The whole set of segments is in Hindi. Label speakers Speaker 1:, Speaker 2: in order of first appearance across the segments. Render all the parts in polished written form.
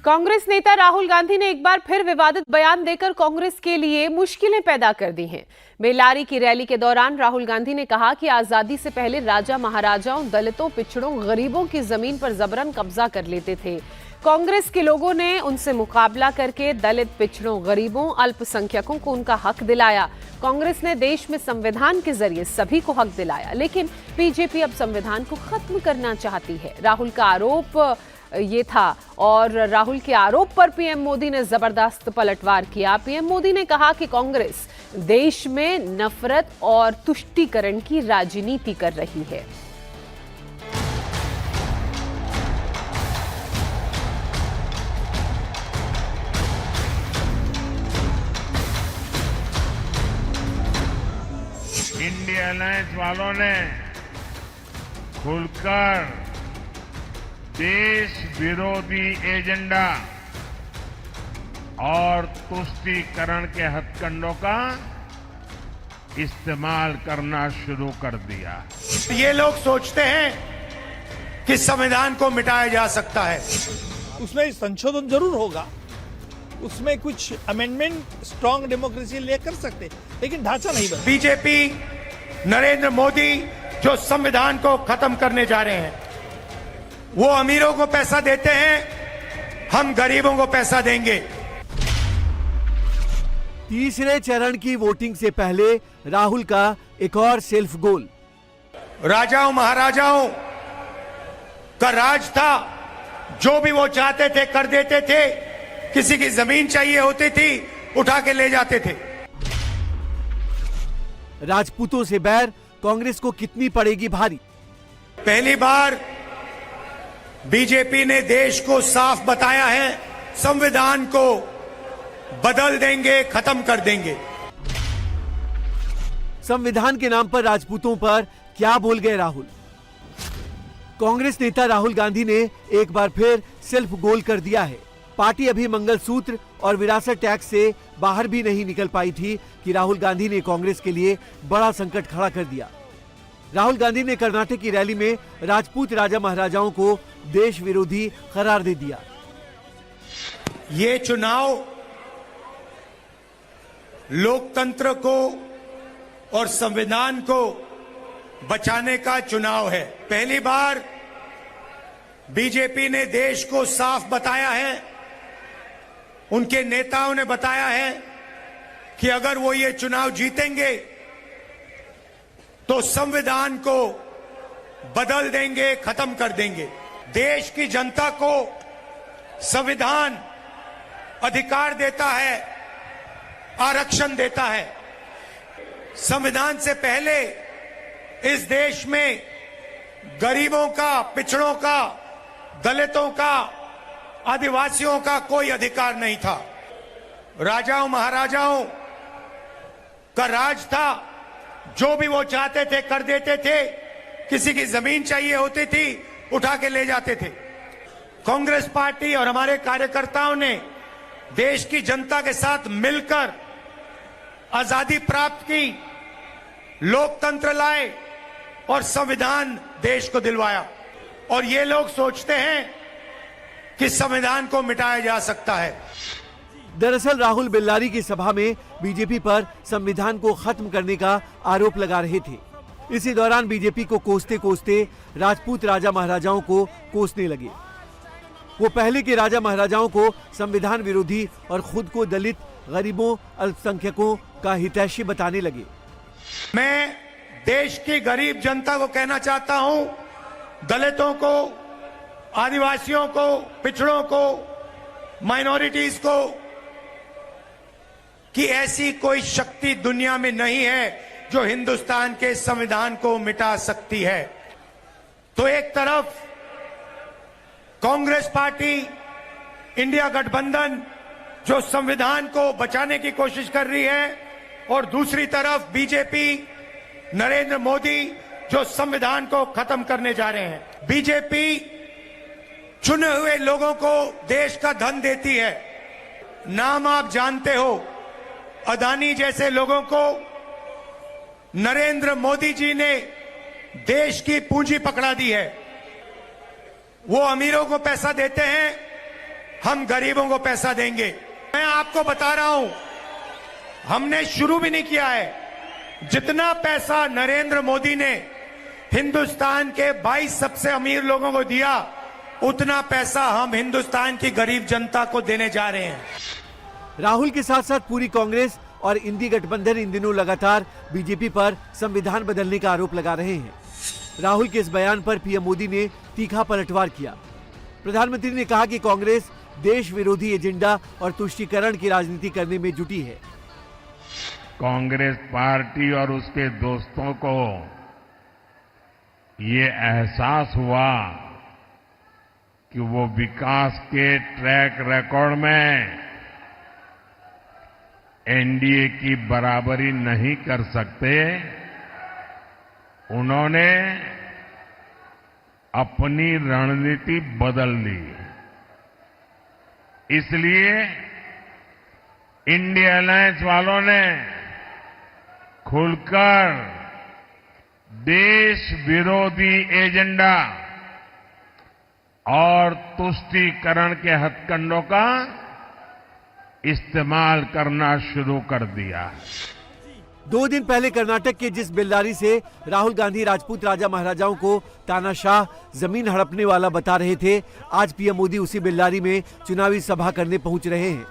Speaker 1: कांग्रेस नेता राहुल गांधी ने एक बार फिर विवादित बयान देकर कांग्रेस के लिए मुश्किलें पैदा कर दी हैं। बेल्लारी की रैली के दौरान राहुल गांधी ने कहा कि आजादी से पहले राजा महाराजाओं, दलितों, पिछड़ों, गरीबों की जमीन पर जबरन कब्जा कर लेते थे। कांग्रेस के लोगों ने उनसे मुकाबला करके दलित, पिछड़ों, गरीबों, अल्पसंख्यकों को उनका हक दिलाया। कांग्रेस ने देश में संविधान के जरिए सभी को हक दिलाया, लेकिन बीजेपी अब संविधान को खत्म करना चाहती है। राहुल का आरोप ये था और राहुल के आरोप पर पीएम मोदी ने जबरदस्त पलटवार किया। पीएम मोदी ने कहा कि कांग्रेस देश में नफरत और तुष्टीकरण की राजनीति कर रही है।
Speaker 2: इंडिया अलायंस वालों ने खुलकर देश विरोधी एजेंडा और तुष्टीकरण के हथकंडों का इस्तेमाल करना शुरू कर दिया।
Speaker 3: ये लोग सोचते हैं कि संविधान को मिटाया जा सकता है।
Speaker 4: उसमें संशोधन जरूर होगा, उसमें कुछ अमेंडमेंट स्ट्रांग डेमोक्रेसी लेकर सकते, लेकिन ढांचा नहीं बना।
Speaker 3: बीजेपी, नरेंद्र मोदी जो संविधान को खत्म करने जा रहे हैं, वो अमीरों को पैसा देते हैं, हम गरीबों को पैसा देंगे।
Speaker 5: तीसरे चरण की वोटिंग से पहले राहुल का एक और सेल्फ गोल।
Speaker 3: राजाओं महाराजाओं का राज था, जो भी वो चाहते थे कर देते थे। किसी की जमीन चाहिए होती थी, उठा के ले जाते थे।
Speaker 5: राजपूतों से बैर कांग्रेस को कितनी पड़ेगी भारी।
Speaker 3: पहली बार बीजेपी ने देश को साफ बताया है, संविधान को बदल देंगे, खत्म कर देंगे।
Speaker 5: संविधान के नाम पर राजपूतों पर क्या बोल गए राहुल। कांग्रेस नेता राहुल गांधी ने एक बार फिर सेल्फ गोल कर दिया है। पार्टी अभी मंगलसूत्र और विरासत टैक्स से बाहर भी नहीं निकल पाई थी कि राहुल गांधी ने कांग्रेस के लिए बड़ा संकट खड़ा कर दिया। राहुल गांधी ने कर्नाटक की रैली में राजपूत राजा महाराजाओं को देश विरोधी करार दे दिया।
Speaker 3: ये चुनाव लोकतंत्र को और संविधान को बचाने का चुनाव है। पहली बार बीजेपी ने देश को साफ बताया है, उनके नेताओं ने बताया है कि अगर वो ये चुनाव जीतेंगे तो संविधान को बदल देंगे, खत्म कर देंगे। देश की जनता को संविधान अधिकार देता है, आरक्षण देता है। संविधान से पहले इस देश में गरीबों का, पिछड़ों का, दलितों का, आदिवासियों का कोई अधिकार नहीं था। राजाओं महाराजाओं का राज था, जो भी वो चाहते थे कर देते थे। किसी की जमीन चाहिए होती थी, उठा के ले जाते थे। कांग्रेस पार्टी और हमारे कार्यकर्ताओं ने देश की जनता के साथ मिलकर आजादी प्राप्त की, लोकतंत्र लाए और संविधान देश को दिलवाया। और ये लोग सोचते हैं कि संविधान को मिटाया जा सकता है।
Speaker 5: दरअसल राहुल बेल्लारी की सभा में बीजेपी पर संविधान को खत्म करने का आरोप लगा रहे थे। इसी दौरान बीजेपी को कोसते कोसते राजपूत राजा महाराजाओं को कोसने लगे। वो पहले के राजा महाराजाओं को संविधान विरोधी और खुद को दलित, गरीबों, अल्पसंख्यकों का हितैषी बताने लगे।
Speaker 3: मैं देश की गरीब जनता को कहना चाहता हूं, दलितों को, आदिवासियों को, पिछड़ों को, माइनॉरिटीज को, कि ऐसी कोई शक्ति दुनिया में नहीं है जो हिंदुस्तान के संविधान को मिटा सकती है। तो एक तरफ कांग्रेस पार्टी, इंडिया गठबंधन जो संविधान को बचाने की कोशिश कर रही है, और दूसरी तरफ बीजेपी, नरेंद्र मोदी जो संविधान को खत्म करने जा रहे हैं। बीजेपी चुने हुए लोगों को देश का धन देती है। नाम आप जानते हो, अदानी जैसे लोगों को नरेंद्र मोदी जी ने देश की पूंजी पकड़ा दी है। वो अमीरों को पैसा देते हैं, हम गरीबों को पैसा देंगे। मैं आपको बता रहा हूं, हमने शुरू भी नहीं किया है। जितना पैसा नरेंद्र मोदी ने हिंदुस्तान के 22 सबसे अमीर लोगों को दिया, उतना पैसा हम हिंदुस्तान की गरीब जनता को देने जा रहे हैं।
Speaker 5: राहुल के साथ साथ पूरी कांग्रेस और इंडी गठबंधन इन दिनों लगातार बीजेपी पर संविधान बदलने का आरोप लगा रहे हैं। राहुल के इस बयान पर पीएम मोदी ने तीखा पलटवार किया। प्रधानमंत्री ने कहा कि कांग्रेस देश विरोधी एजेंडा और तुष्टीकरण की राजनीति करने में जुटी है।
Speaker 2: कांग्रेस पार्टी और उसके दोस्तों को ये एहसास हुआ कि वो विकास के ट्रैक रिकॉर्ड में एनडीए की बराबरी नहीं कर सकते। उन्होंने अपनी रणनीति बदल ली। इसलिए इंडिया अलायंस वालों ने खुलकर देश विरोधी एजेंडा और तुष्टीकरण के हथकंडों का इस्तेमाल करना शुरू कर दिया।
Speaker 5: 2 दिन पहले कर्नाटक के जिस बेल्लारी से राहुल गांधी राजपूत राजा महाराजाओं को तानाशाह जमीन हड़पने वाला बता रहे थे, आज पीएम मोदी उसी बेल्लारी में चुनावी सभा करने पहुंच रहे हैं।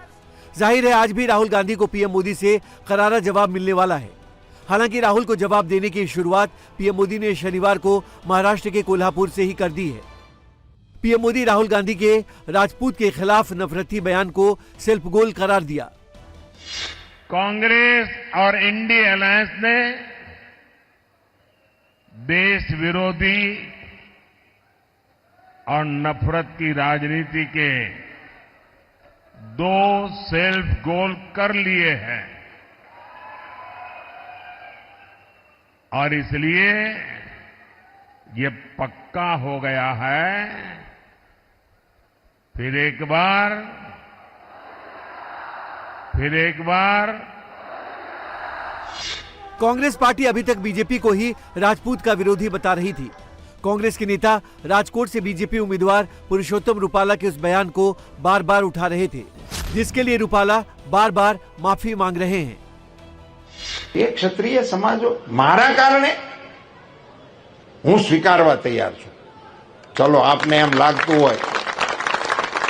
Speaker 5: जाहिर है आज भी राहुल गांधी को पीएम मोदी से करारा जवाब मिलने वाला है। हालांकि राहुल को जवाब देने की शुरुआत पीएम मोदी ने शनिवार को महाराष्ट्र के कोल्हापुर से ही कर दी है। पीएम मोदी राहुल गांधी के राजपूत के खिलाफ नफरती बयान को सेल्फ गोल करार दिया।
Speaker 2: कांग्रेस और इंडिया अलायंस ने देश विरोधी और नफरत की राजनीति के 2 सेल्फ गोल कर लिए हैं और इसलिए ये पक्का हो गया है, फिर एक बार
Speaker 5: कांग्रेस पार्टी अभी तक बीजेपी को ही राजपूत का विरोधी बता रही थी। कांग्रेस के नेता राजकोट से बीजेपी उम्मीदवार पुरुषोत्तम रूपाला के उस बयान को बार बार उठा रहे थे, जिसके लिए रूपाला बार बार माफी मांग रहे हैं।
Speaker 6: ये क्षत्रिय समाजो मारा कारणे हूँ स्वीकारवा तैयार छू। चलो आपने एम लागतुं होय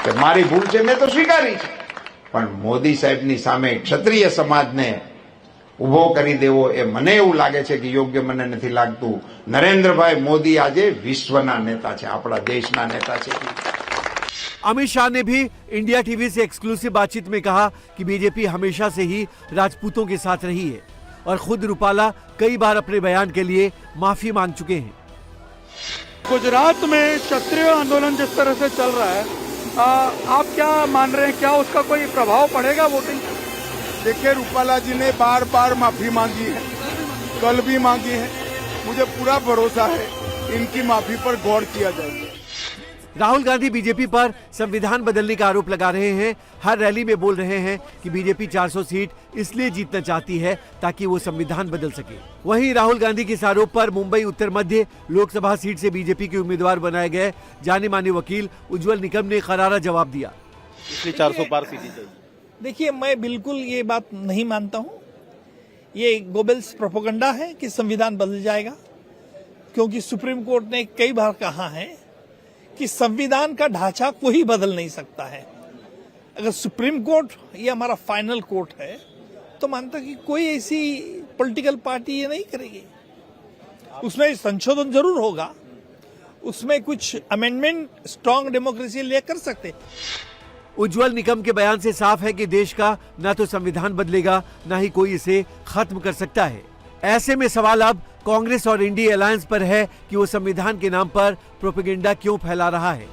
Speaker 6: के मारी भूल छे, मैं तो स्वीकारी छे, पण मोदी साहेबनी सामे क्षत्रिय समाजने उभो करी देवो ए मने एवुं लागे छे कि योग्य मने नथी लागतुं। नरेंद्रभाई मोदी आजे विश्वना नेता छे, आपणा देशना नेता छे।
Speaker 5: अमित शाह ने भी इंडिया टीवी से एक्सक्लूसिव बातचीत में कहा कि बीजेपी हमेशा से ही राजपूतों के साथ रही है और खुद रूपाला कई बार अपने बयान के लिए माफी मांग चुके हैं।
Speaker 7: गुजरात में क्षत्रिय आंदोलन जिस तरह से चल रहा है, आप क्या मान रहे हैं, क्या उसका कोई प्रभाव पड़ेगा वोटिंग?
Speaker 8: देखिए, रूपाला जी ने बार बार माफी मांगी है, कल भी मांगी है। मुझे पूरा भरोसा है इनकी माफी पर गौर किया जाएगा।
Speaker 5: राहुल गांधी बीजेपी पर संविधान बदलने का आरोप लगा रहे हैं। हर रैली में बोल रहे हैं कि बीजेपी 400 सीट इसलिए जीतना चाहती है ताकि वो संविधान बदल सके। वहीं राहुल गांधी के इस आरोप पर मुंबई उत्तर मध्य लोकसभा सीट से बीजेपी के उम्मीदवार बनाए गए जाने माने वकील उज्जवल निकम ने करारा जवाब दिया।
Speaker 7: इसलिए 400 पार सीटें चाहिए।
Speaker 4: देखिए, मैं बिल्कुल ये बात नहीं मानता हूँ। ये गोबेल्स प्रोपेगेंडा है कि संविधान बदल जाएगा, क्योंकि सुप्रीम कोर्ट ने कई बार कहा है कि संविधान का ढांचा कोई बदल नहीं सकता है। अगर सुप्रीम कोर्ट ये हमारा फाइनल कोर्ट है तो मानता कि कोई ऐसी पॉलिटिकल पार्टी ये नहीं करेगी। उसमें संशोधन जरूर होगा, उसमें कुछ अमेंडमेंट स्ट्रांग डेमोक्रेसी ले कर सकते।
Speaker 5: उज्जवल निकम के बयान से साफ है कि देश का न तो संविधान बदलेगा, न ही कोई इसे खत्म कर सकता है। ऐसे में सवाल अब कांग्रेस और इंडिया अलायंस पर है कि वो संविधान के नाम पर प्रोपेगेंडा क्यों फैला रहा है।